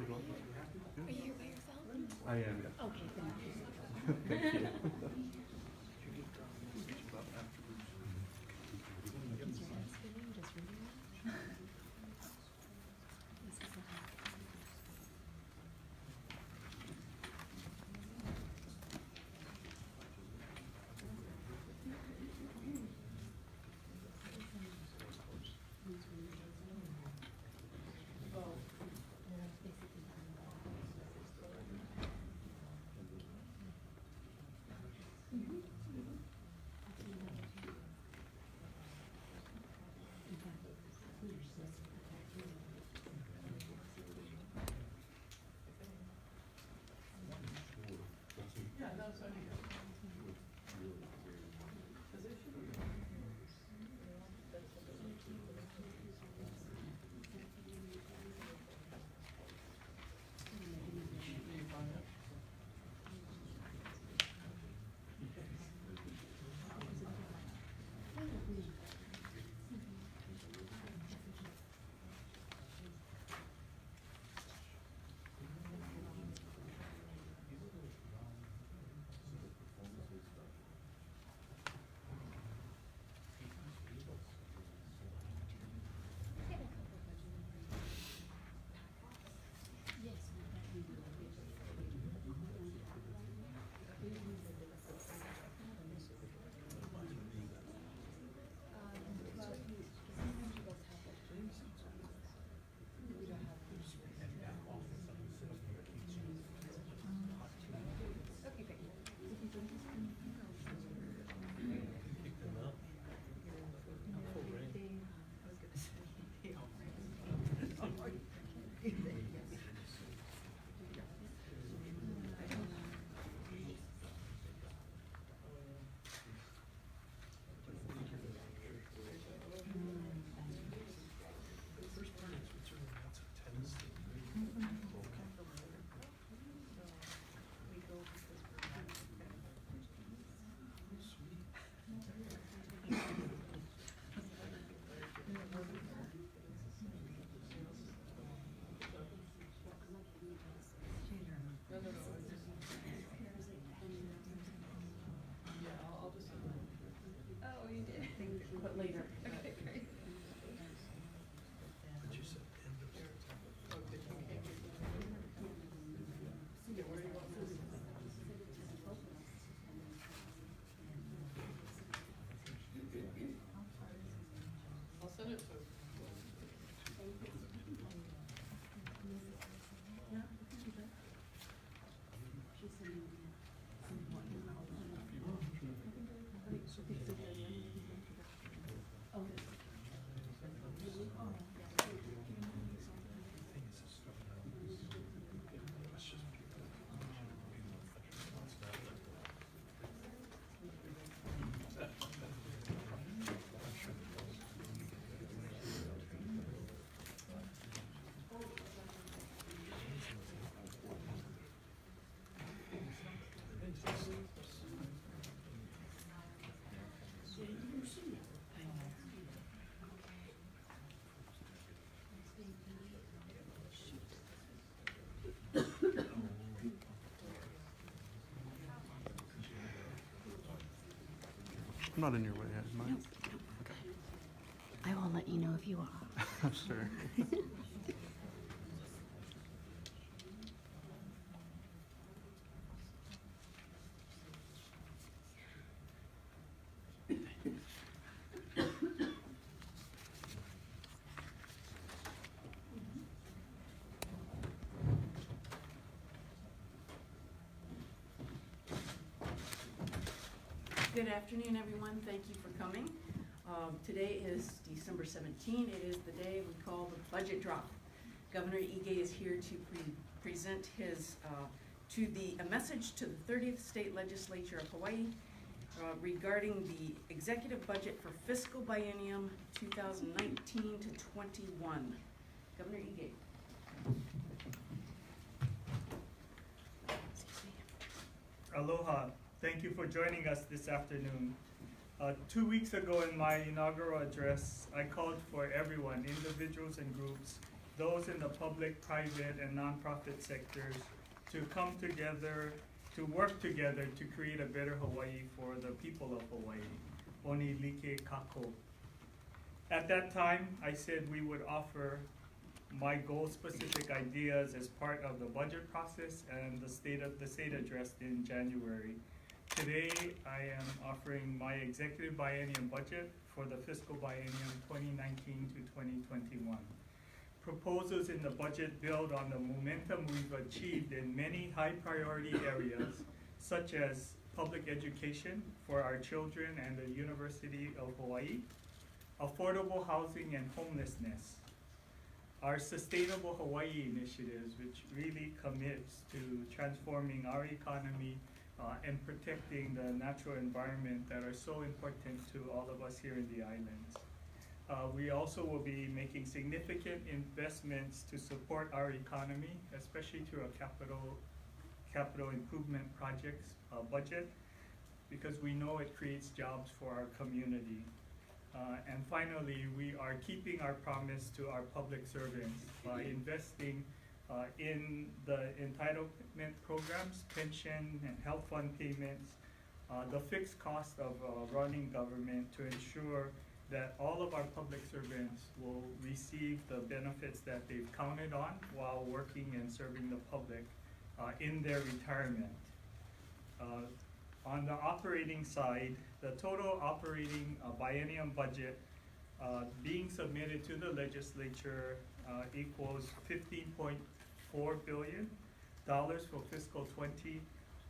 we're going. Are you here by yourself? I am, yeah. Okay, thank you. Thank you. Is your head spinning just reading it? This is the hot. Oh, you did? But later. Okay, great. I'll send it to. I'm not in your way, am I? I will let you know if you are. Sure. Good afternoon, everyone. Thank you for coming. Today is December 17. It is the day we call the budget drop. Governor Ige is here to present his a message to the 30th State Legislature of Hawaii regarding the executive budget for fiscal biennium 2019 to 21. Governor Ige. Aloha. Thank you for joining us this afternoon. 2 weeks ago in my inaugural address, I called for everyone, individuals and groups, those in the public, private, and nonprofit sectors to come together, to work together to create a better Hawaii for the people of Hawaii. Oni like kako. At that time, I said we would offer my goal-specific ideas as part of the budget process and the state address in January. Today, I am offering my executive biennium budget for the fiscal biennium 2019 to 2021. Proposals in the budget build on the momentum we've achieved in many high-priority areas, such as public education for our children and the University of Hawaii, affordable housing and homelessness, our Sustainable Hawaii initiatives, which really commits to transforming our economy and protecting the natural environment that are so important to all of us here in the islands. We also will be making significant investments to support our economy, especially through a capital improvement projects budget, because we know it creates jobs for our community. And finally, we are keeping our promise to our public servants by investing in the entitlement programs, pension and health fund payments, the fixed cost of running government to ensure that all of our public servants will receive the benefits that they've counted on while working and serving the public in their retirement. On the operating side, the total operating biennium budget being submitted to the legislature equals $15.4 billion for fiscal 20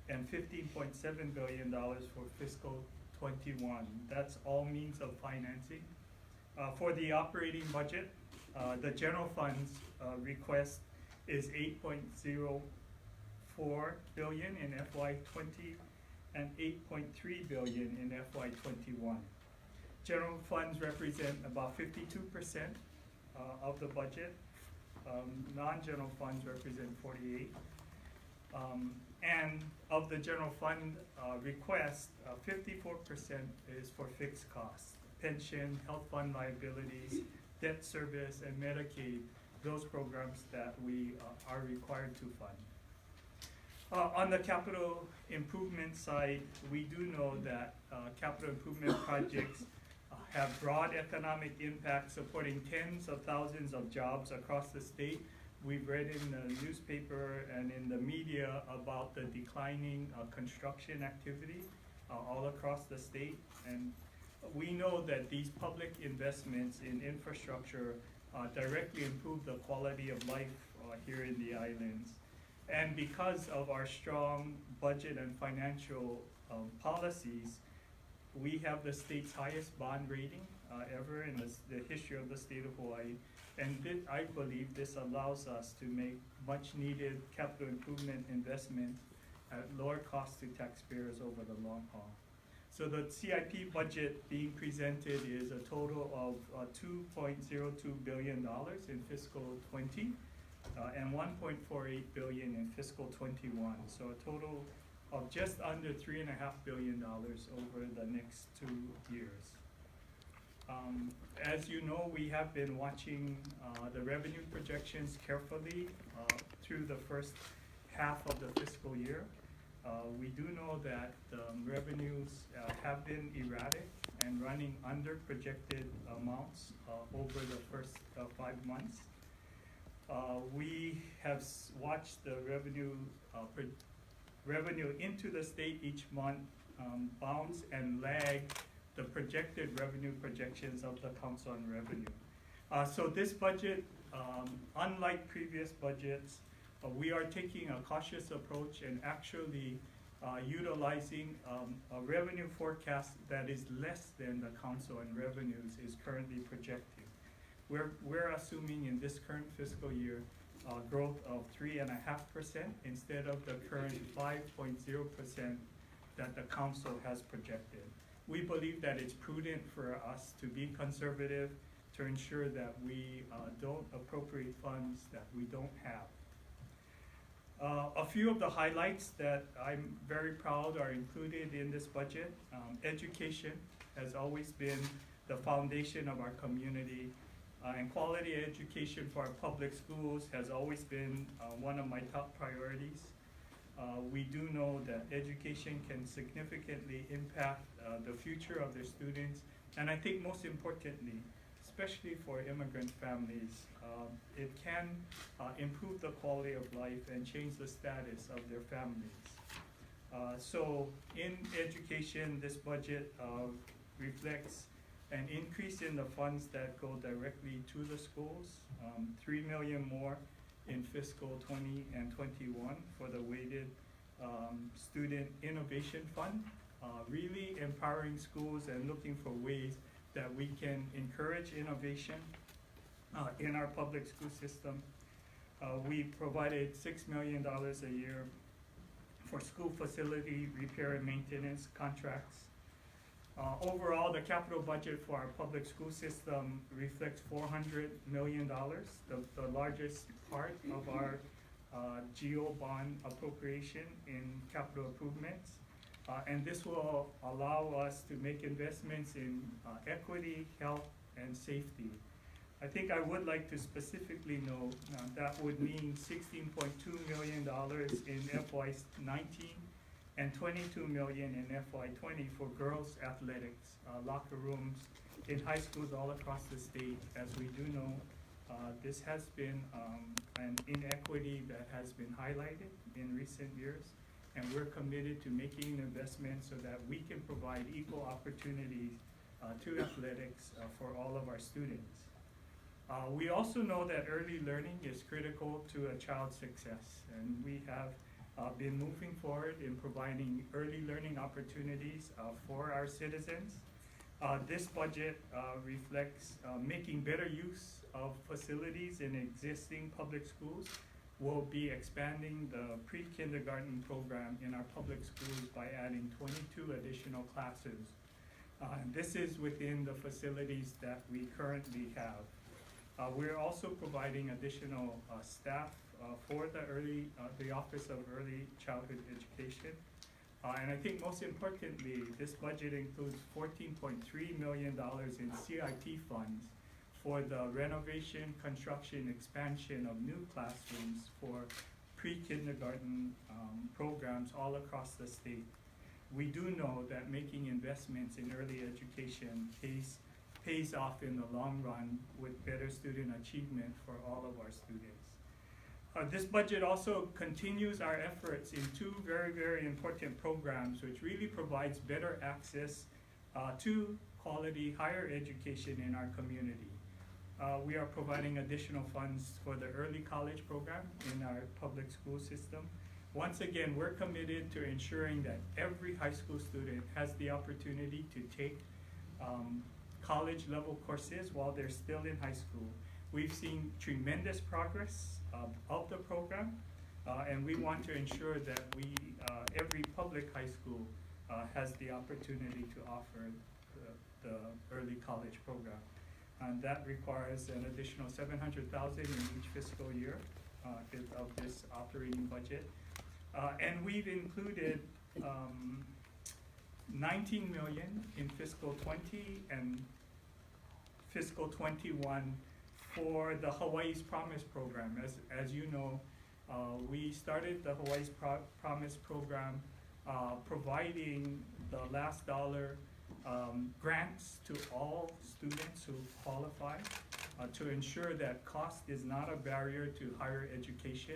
and $15.7 billion for fiscal 21. That's all means of financing. For the operating budget, the general funds request is $8.04 billion in FY20 and $8.3 billion in FY21. General funds represent about 52% of the budget. Non-general funds represent 48%. And of the general fund request, 54% is for fixed costs, pension, health fund liabilities, debt service, and Medicaid, those programs that we are required to fund. On the capital improvement side, we do know that capital improvement projects have broad economic impact, supporting tens of thousands of jobs across the state. We've read in the newspaper and in the media about the declining construction activity all across the state. And we know that these public investments in infrastructure directly improve the quality of life here in the islands. And because of our strong budget and financial policies, we have the state's highest bond rating ever in the history of the state of Hawaii. And I believe this allows us to make much needed capital improvement investments at lower cost to taxpayers over the long haul. So the CIP budget being presented is a total of $2.02 billion in fiscal 20 and $1.48 billion in fiscal 21. So a total of just under $3.5 billion over the next 2 years. As you know, we have been watching the revenue projections carefully through the first half of the fiscal year. We do know that revenues have been erratic and running under projected amounts over the first 5 months. We have watched the revenue into the state each month bounce and lag the projected revenue projections of the Council on Revenue. So this budget, unlike previous budgets, we are taking a cautious approach and actually utilizing a revenue forecast that is less than the Council on Revenues is currently projecting. We're assuming in this current fiscal year growth of 3.5% instead of the current 5.0% that the Council has projected. We believe that it's prudent for us to be conservative to ensure that we don't appropriate funds that we don't have. A few of the highlights that I'm very proud are included in this budget. Education has always been the foundation of our community, And quality education for our public schools has always been one of my top priorities. We do know that education can significantly impact the future of their students, and I think most importantly, especially for immigrant families, it can improve the quality of life and change the status of their families. So in education, this budget reflects an increase in the funds that go directly to the schools, $3 million more in fiscal 20 and 21 for the weighted student innovation fund, really empowering schools and looking for ways that we can encourage innovation in our public school system. We provided $6 million a year for school facility repair and maintenance contracts. Overall, the capital budget for our public school system reflects $400 million, the largest part of our GO bond appropriation in capital improvements. And this will allow us to make investments in equity, health, and safety. I think I would like to specifically note that would mean $16.2 million in FY19 and $22 million in FY20 for girls athletics, locker rooms in high schools all across the state. As we do know, this has been an inequity that has been highlighted in recent years, and we're committed to making investments so that we can provide equal opportunities to athletics for all of our students. We also know that early learning is critical to a child's success, and we have been moving forward in providing early learning opportunities for our citizens. This budget reflects making better use of facilities in existing public schools. We'll be expanding the pre-kindergarten program in our public schools by adding 22 additional classes. This is within the facilities that we currently have. We're also providing additional staff for the Office of Early Childhood Education. And I think most importantly, this budget includes $14.3 million in CIP funds for the renovation, construction, expansion of new classrooms for pre-kindergarten programs all across the state. We do know that making investments in early education pays off in the long run with better student achievement for all of our students. This budget also continues our efforts in two very, very important programs which really provides better access to quality higher education in our community. We are providing additional funds for the early college program in our public school system. Once again, we're committed to ensuring that every high school student has the opportunity to take college level courses while they're still in high school. We've seen tremendous progress of the program, and we want to ensure that every public high school has the opportunity to offer the early college program. And that requires an additional $700,000 in each fiscal year of this operating budget. And we've included $19 million in fiscal 20 and fiscal 21 for the Hawaii's Promise program. As you know, we started the Hawaii's Promise program providing the last dollar grants to all students who qualify to ensure that cost is not a barrier to higher education.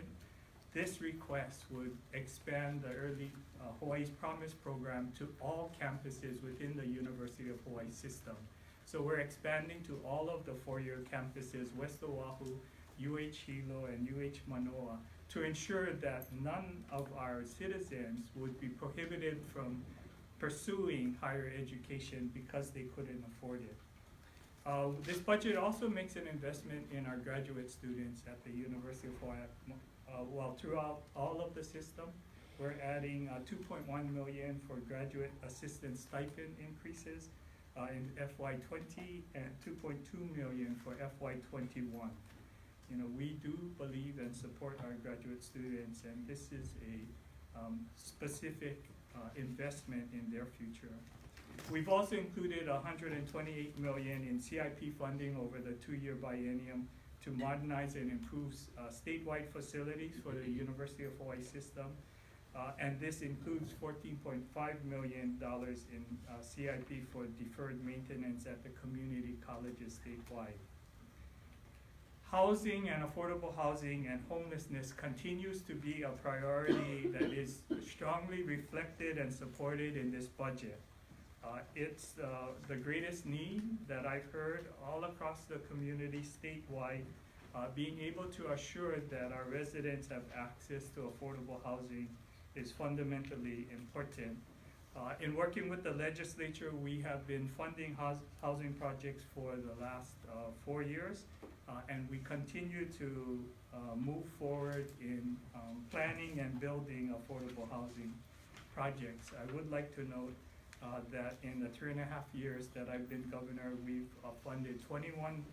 This request would expand the early Hawaii's Promise program to all campuses within the University of Hawaii system. So we're expanding to all of the four-year campuses, West Oahu, UH Hilo, and UH Manoa, to ensure that none of our citizens would be prohibited from pursuing higher education because they couldn't afford it. This budget also makes an investment in our graduate students at the University of Hawaii. Throughout all of the system, we're adding $2.1 million for graduate assistant stipend increases in FY20 and $2.2 million for FY21. You know, we do believe and support our graduate students, and this is a specific investment in their future. We've also included $128 million in CIP funding over the 2-year biennium to modernize and improve statewide facilities for the University of Hawaii system. And this includes $14.5 million in CIP for deferred maintenance at the community colleges statewide. Housing and affordable housing and homelessness continues to be a priority that is strongly reflected and supported in this budget. It's the greatest need that I've heard all across the community statewide, being able to assure that our residents have access to affordable housing is fundamentally important. In working with the legislature, we have been funding housing projects for the last 4 years, and we continue to move forward in planning and building affordable housing projects. I would like to note that in the 3.5 years that I've been governor, we've funded 21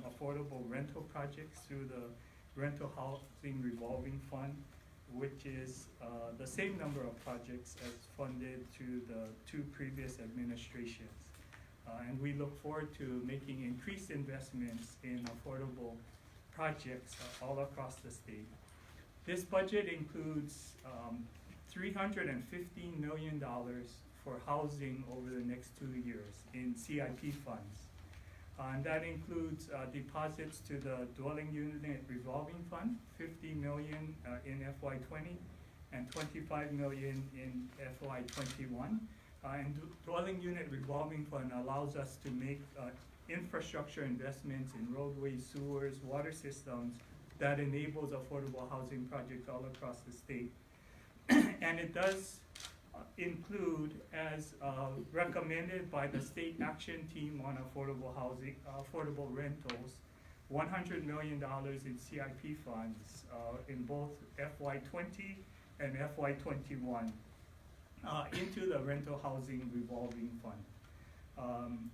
affordable rental projects through the Rental Housing Revolving Fund, which is the same number of projects as funded to the 2 previous administrations. And we look forward to making increased investments in affordable projects all across the state. This budget includes $315 million for housing over the next 2 years in CIP funds. And that includes deposits to the Dwelling Unit Revolving Fund, $50 million in FY20 and $25 million in FY21. And Dwelling Unit Revolving Fund allows us to make infrastructure investments in roadways, sewers, water systems that enables affordable housing projects all across the state. And it does include, as recommended by the State Action Team on Affordable Housing, affordable rentals, $100 million in CIP funds in both FY20 and FY21 into the Rental Housing Revolving Fund.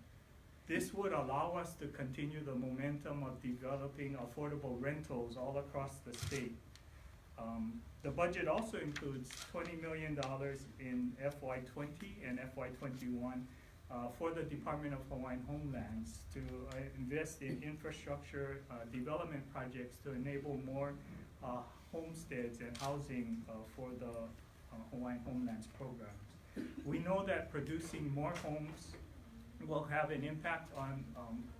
This would allow us to continue the momentum of developing affordable rentals all across the state. The budget also includes $20 million in FY20 and FY21 for the Department of Hawaiian Homelands to invest in infrastructure development projects to enable more homesteads and housing for the Hawaiian Homelands programs. We know that producing more homes will have an impact on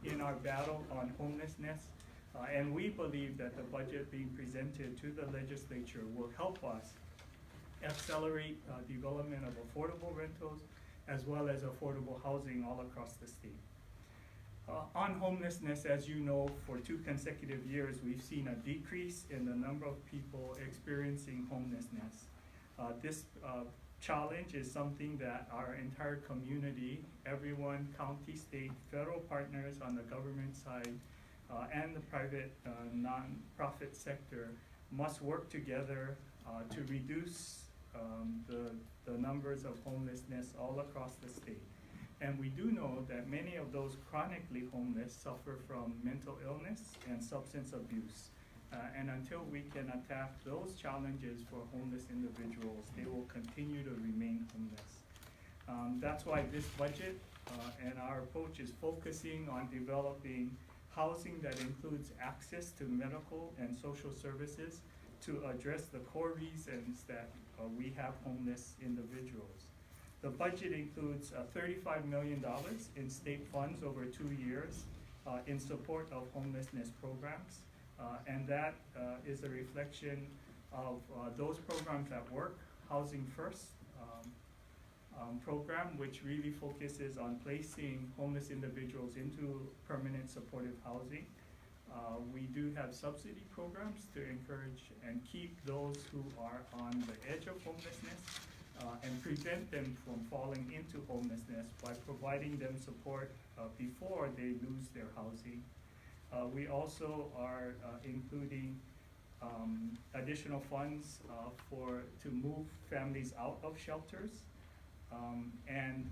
in our battle on homelessness. And we believe that the budget being presented to the legislature will help us accelerate development of affordable rentals as well as affordable housing all across the state. On homelessness, as you know, for 2 consecutive years, we've seen a decrease in the number of people experiencing homelessness. This challenge is something that our entire community, everyone, county, state, federal partners on the government side, and the private non-profit sector must work together to reduce the numbers of homelessness all across the state. And we do know that many of those chronically homeless suffer from mental illness and substance abuse. And until we can attack those challenges for homeless individuals, they will continue to remain homeless. That's why this budget and our approach is focusing on developing housing that includes access to medical and social services to address the core reasons that we have homeless individuals. The budget includes $35 million in state funds over 2 years in support of homelessness programs. And that is a reflection of those programs that work. Housing First program, which really focuses on placing homeless individuals into permanent supportive housing. We do have subsidy programs to encourage and keep those who are on the edge of homelessness and prevent them from falling into homelessness by providing them support before they lose their housing. We also are including additional funds to move families out of shelters and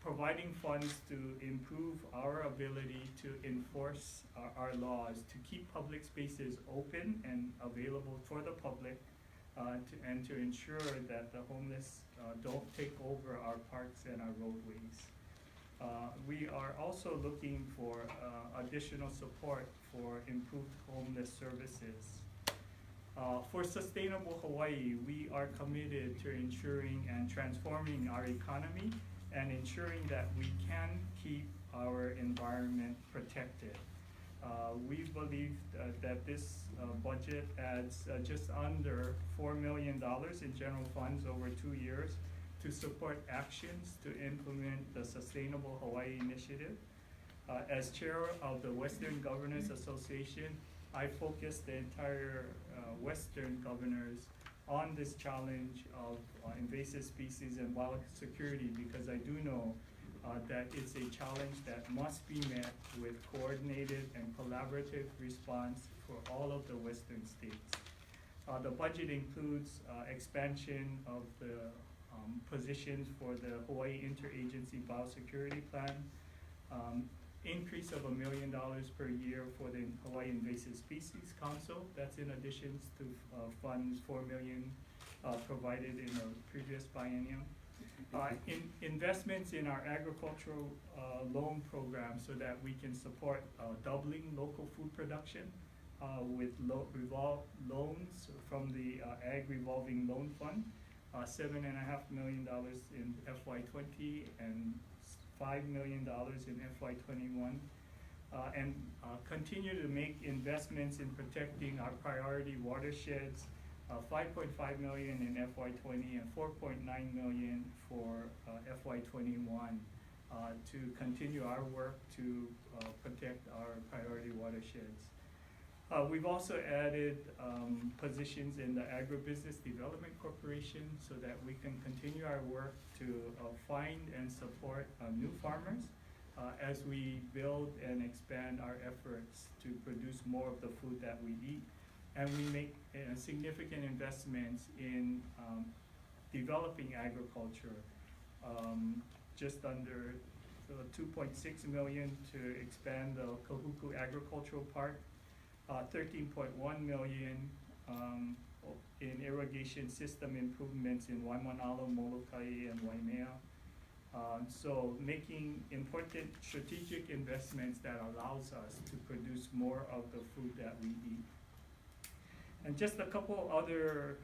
providing funds to improve our ability to enforce our laws, to keep public spaces open and available for the public, and to ensure that the homeless don't take over our parks and our roadways. We are also looking for additional support for improved homeless services. For Sustainable Hawaii, we are committed to ensuring and transforming our economy and ensuring that we can keep our environment protected. We believe that this budget adds just under $4 million in general funds over 2 years to support actions to implement the Sustainable Hawaii Initiative. As chair of the Western Governors Association, I focused the entire Western governors on this challenge of invasive species and biosecurity, because I do know that it's a challenge that must be met with coordinated and collaborative response for all of the Western states. The budget includes expansion of the positions for the Hawaii Interagency Biosecurity Plan, increase of $1 million per year for the Hawaii Invasive Species Council. That's in addition to funds $4 million provided in the previous biennium. Investments in our agricultural loan program so that we can support doubling local food production with loans from the Ag Revolving Loan Fund, $7.5 million in FY20 and $5 million in FY21, and continue to make investments in protecting our priority watersheds, $5.5 million in FY20 and $4.9 million for FY21 to continue our work to protect our priority watersheds. We've also added positions in the Agribusiness Development Corporation so that we can continue our work to find and support new farmers as we build and expand our efforts to produce more of the food that we eat. And we make significant investments in developing agriculture, just under $2.6 million to expand the Kahuku Agricultural Park, $13.1 million in irrigation system improvements in Waimanalo, Molokai, and Waimea. So making important strategic investments that allows us to produce more of the food that we eat. And just a couple other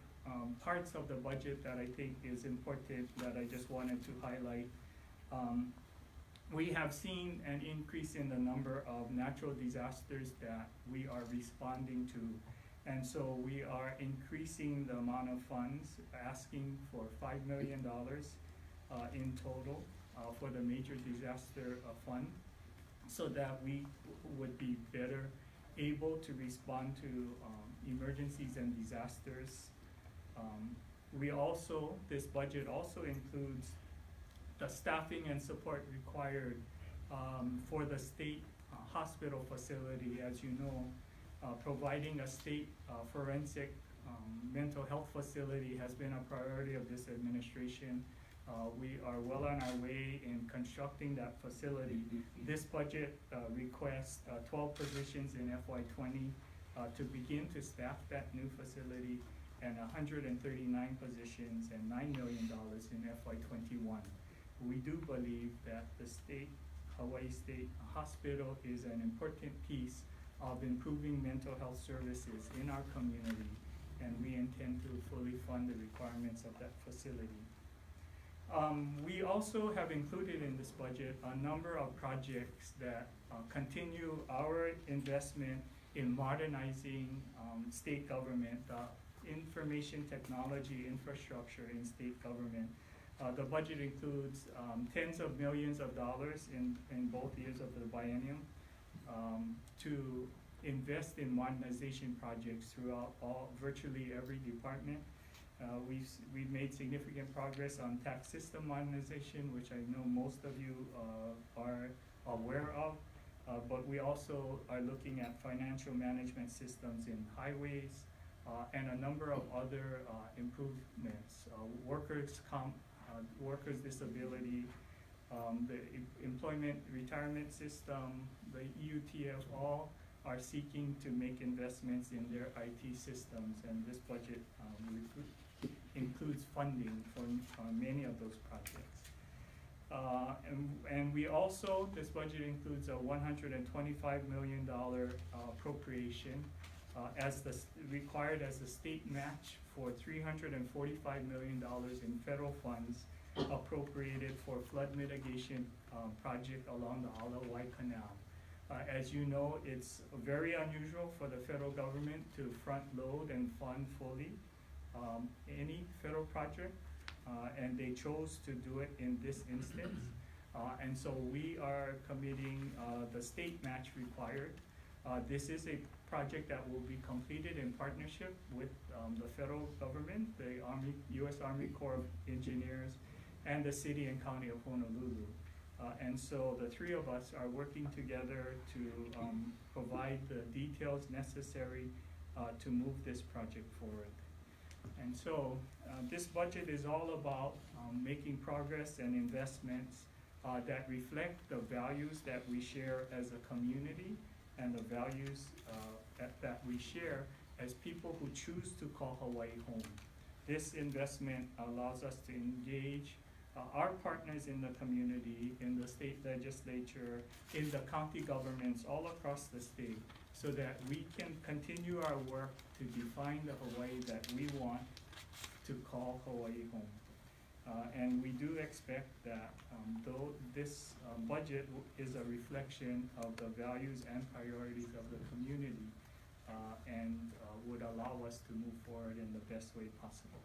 parts of the budget that I think is important that I just wanted to highlight. We have seen an increase in the number of natural disasters that we are responding to. And so we are increasing the amount of funds, asking for $5 million in total for the major disaster fund, so that we would be better able to respond to emergencies and disasters. This budget also includes the staffing and support required for the state hospital facility. As you know, providing a state forensic mental health facility has been a priority of this administration. We are well on our way in constructing that facility. This budget requests 12 positions in FY20 to begin to staff that new facility, and 139 positions and $9 million in FY21. We do believe that the Hawaii State Hospital is an important piece of improving mental health services in our community, and we intend to fully fund the requirements of that facility. We also have included in this budget a number of projects that continue our investment in modernizing state government, information technology infrastructure in state government. The budget includes tens of millions of dollars in both years of the biennium to invest in modernization projects throughout virtually every department. We've made significant progress on tax system modernization, which I know most of you are aware of, but we also are looking at financial management systems in highways and a number of other improvements, workers' disability, the employment retirement system, the EUTF, all are seeking to make investments in their IT systems, and this budget includes funding for many of those projects. And we also, this budget includes a $125 million appropriation required as the state match for $345 million in federal funds appropriated for flood mitigation project along the Alawai Canal. As you know, it's very unusual for the federal government to front load and fund fully any federal project, and they chose to do it in this instance. And so we are committing the state match required. This is a project that will be completed in partnership with the federal government, the U.S. Army Corps of Engineers, and the City and County of Honolulu. And so the three of us are working together to provide the details necessary to move this project forward. And so this budget is all about making progress and investments that reflect the values that we share as a community and the values that we share as people who choose to call Hawaii home. This investment allows us to engage our partners in the community, in the state legislature, in the county governments all across the state, so that we can continue our work to define the Hawaii that we want to call Hawaii home. And we do expect that though this budget is a reflection of the values and priorities of the community, and would allow us to move forward in the best way possible.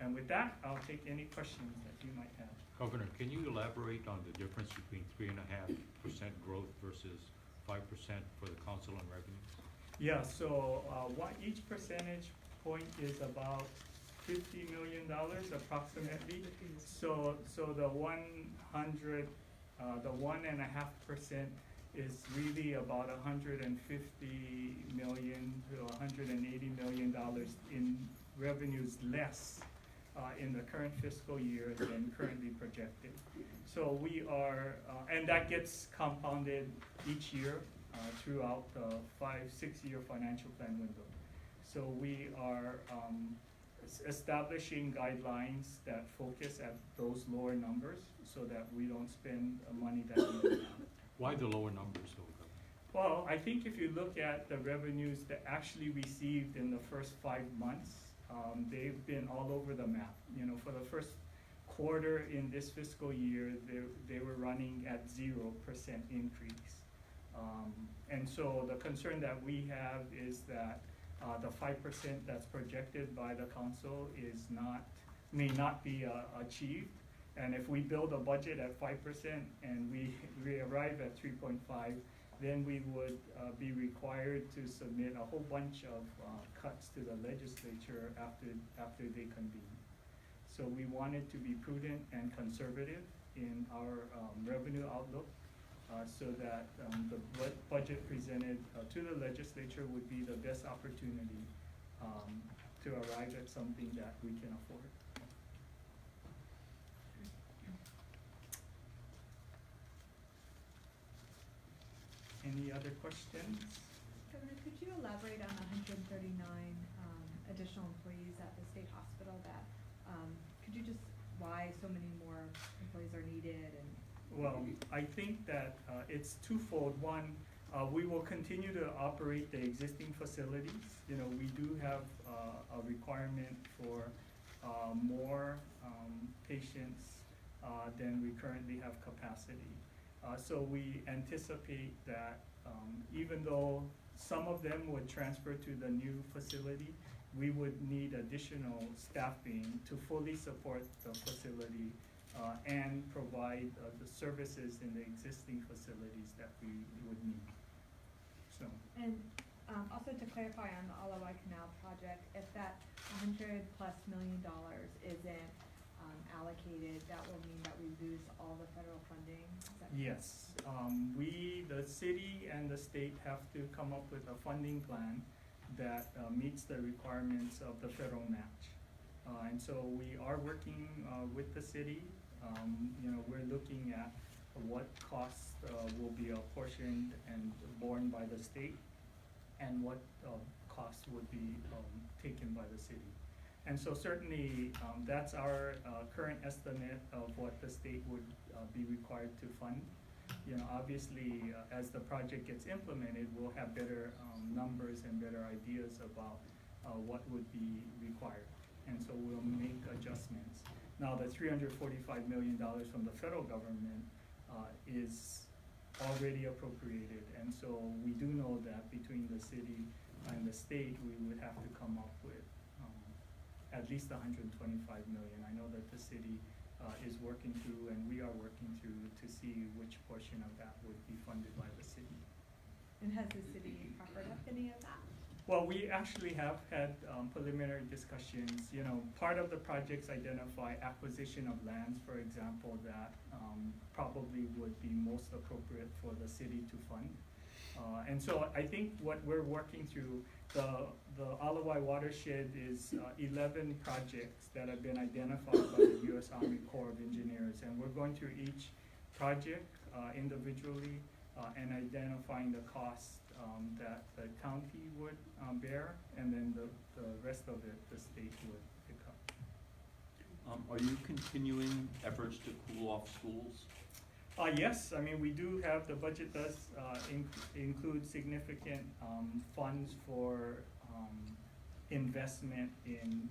And with that, I'll take any questions that you might have. Governor, can you elaborate on the difference between 3.5% growth versus 5% for the council on revenues? Yeah, so each percentage point is about $50 million approximately. So the 1.5% is really about $150 million to $180 million in revenues less in the current fiscal year than currently projected. So we are, and that gets compounded each year throughout the 5-6 year financial plan window. So we are establishing guidelines that focus at those lower numbers so that we don't spend money that we don't have. Why the lower numbers, though, Governor? Well, I think if you look at the revenues that actually received in the first 5 months, they've been all over the map. You know, for the first quarter in this fiscal year, they were running at 0% increase. And so the concern that we have is that the 5% that's projected by the council may not be achieved. And if we build a budget at 5% and we arrive at 3.5, then we would be required to submit a whole bunch of cuts to the legislature after they convene. So we wanted to be prudent and conservative in our revenue outlook so that the budget presented to the legislature would be the best opportunity to arrive at something that we can afford. Any other questions? Governor, could you elaborate on the 139 additional employees at the state hospital that, could you just, why so many more employees are needed and? Well, I think that it's twofold. One, we will continue to operate the existing facilities. You know, we do have a requirement for more patients than we currently have capacity. So we anticipate that even though some of them would transfer to the new facility, we would need additional staffing to fully support the facility and provide the services in the existing facilities that we would need. So. And also to clarify on the Alawai Canal project, if that $100+ million isn't allocated, that will mean that we lose all the federal funding? Yes, the city and the state have to come up with a funding plan that meets the requirements of the federal match. And so we are working with the city. You know, we're looking at what costs will be apportioned and borne by the state and what costs would be taken by the city. And so certainly, that's our current estimate of what the state would be required to fund. You know, obviously, as the project gets implemented, we'll have better numbers and better ideas about what would be required. And so we'll make adjustments. Now, the $345 million from the federal government is already appropriated. And so we do know that between the city and the state, we would have to come up with at least $125 million. I know that the city is working through, and we are working through to see which portion of that would be funded by the city. And has the city offered up any of that? Well, we actually have had preliminary discussions. You know, part of the projects identify acquisition of lands, for example, that probably would be most appropriate for the city to fund. And so I think what we're working through, the Alawai watershed is 11 projects that have been identified by the U.S. Army Corps of Engineers. And we're going through each project individually and identifying the cost that the county would bear, and then the rest of it the state would pick up. Are you continuing efforts to cool off schools? Yes, I mean, we do have, the budget does include significant funds for investment in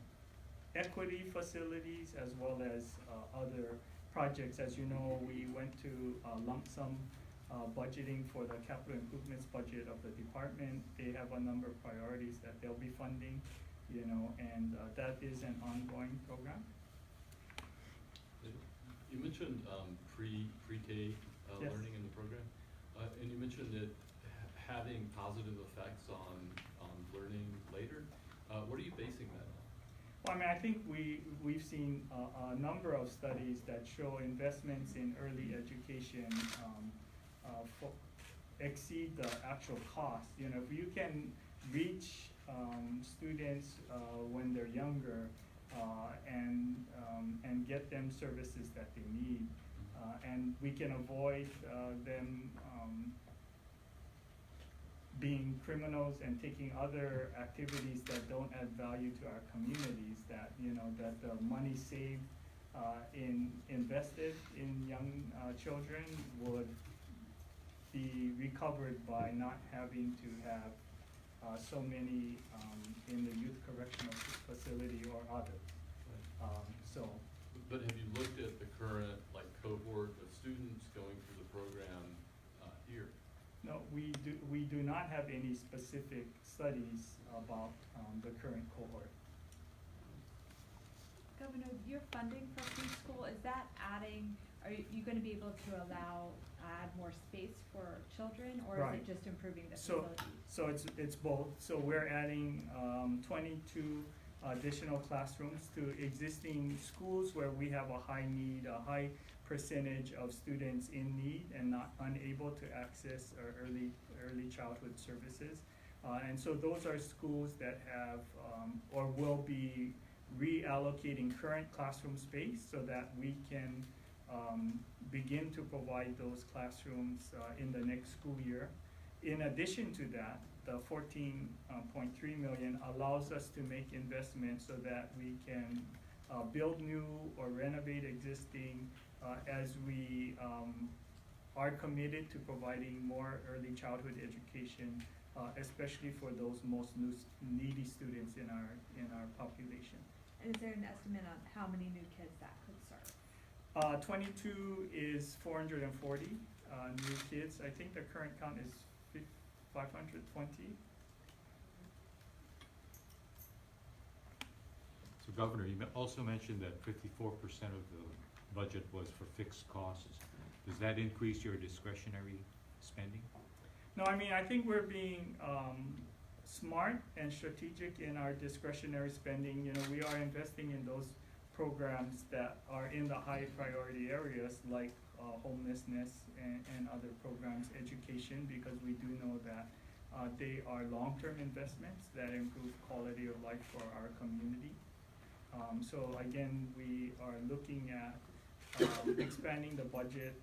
equity facilities as well as other projects. As you know, we went to lump sum budgeting for the capital improvements budget of the department. They have a number of priorities that they'll be funding, you know, and that is an ongoing program. You mentioned pre-K Yes. learning in the program, and you mentioned it having positive effects on learning later. What are you basing that on? Well, I mean, I think we've seen a number of studies that show investments in early education exceed the actual cost. You know, if you can reach students when they're younger and get them services that they need, and we can avoid them being criminals and taking other activities that don't add value to our communities, that, you know, that the money saved invested in young children would be recovered by not having to have so many in the youth correctional facility or others. But have you looked at the current cohort of students going through the program here? No, we do not have any specific studies about the current cohort. Governor, your funding for preschool, is that adding, are you gonna be able to add more space for children, or is Right. it just improving the So- facilities? So it's both. So we're adding 22 additional classrooms to existing schools where we have a high need, a high percentage of students in need and not unable to access our early childhood services. And so those are schools that have or will be reallocating current classroom space so that we can begin to provide those classrooms in the next school year. In addition to that, the 14.3 million allows us to make investments so that we can build new or renovate existing as we are committed to providing more early childhood education, especially for those most needy students in our population. And is there an estimate on how many new kids that could serve? 22 is 440 new kids. I think the current count is 520. So Governor, you also mentioned that 54% of the budget was for fixed costs. Does that increase your discretionary spending? No, I mean, I think we're being smart and strategic in our discretionary spending. You know, we are investing in those programs that are in the high priority areas like homelessness and other programs, education, because we do know that they are long-term investments that improve quality of life for our community. So again, we are looking at expanding the budget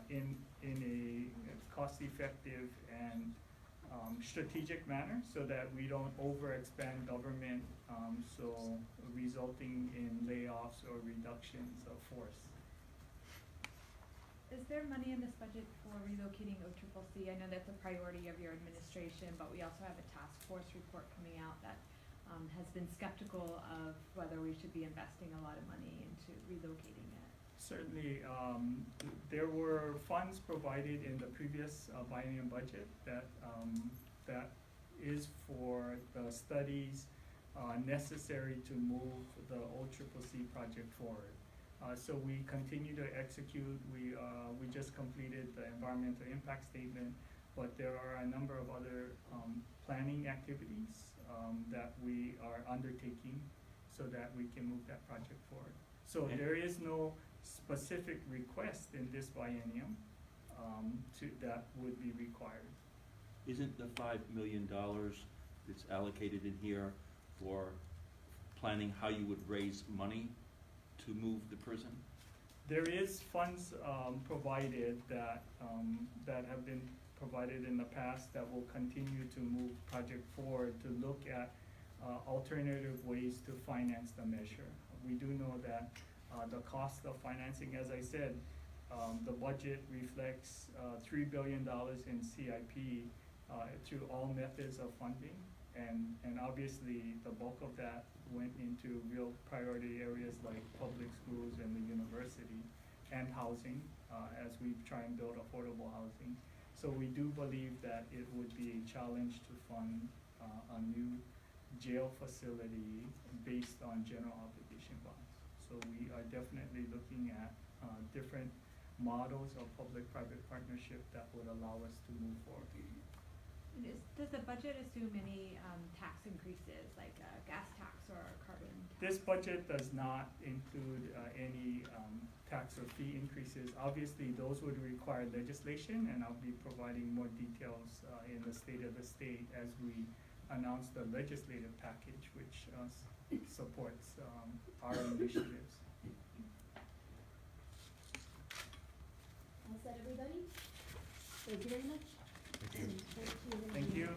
in a cost-effective and strategic manner so that we don't overexpand government, so resulting in layoffs or reductions of force. Is there money in this budget for relocating OCCC? I know that's a priority of your administration, but we also have a task force report coming out that has been skeptical of whether we should be investing a lot of money into relocating it. Certainly, there were funds provided in the previous biennium budget that is for the studies necessary to move the OCCC project forward. So we continue to execute. We just completed the environmental impact statement, but there are a number of other planning activities that we are undertaking so that we can move that project forward. So Okay. there is no specific request in this biennium that would be required. Isn't the $5 million that's allocated in here for planning how you would raise money to move the prison? There is funds provided that have been provided in the past that will continue to move project forward to look at alternative ways to finance the measure. We do know that the cost of financing, as I said, the budget reflects $3 billion in CIP through all methods of funding, and obviously the bulk of that went into real priority areas like public schools and the university and housing as we try and build affordable housing. So we do believe that it would be a challenge to fund a new jail facility based on general obligation bonds. So we are definitely looking at different models of public-private partnership that would allow us to move forward. And does the budget assume any tax increases, like gas tax or carbon tax? This budget does not include any tax or fee increases. Obviously, those would require legislation, and I'll be providing more details in the state of the state as we announce the legislative package, which supports our initiatives. All set, everybody? Thank you very much. Thank you. Thank you.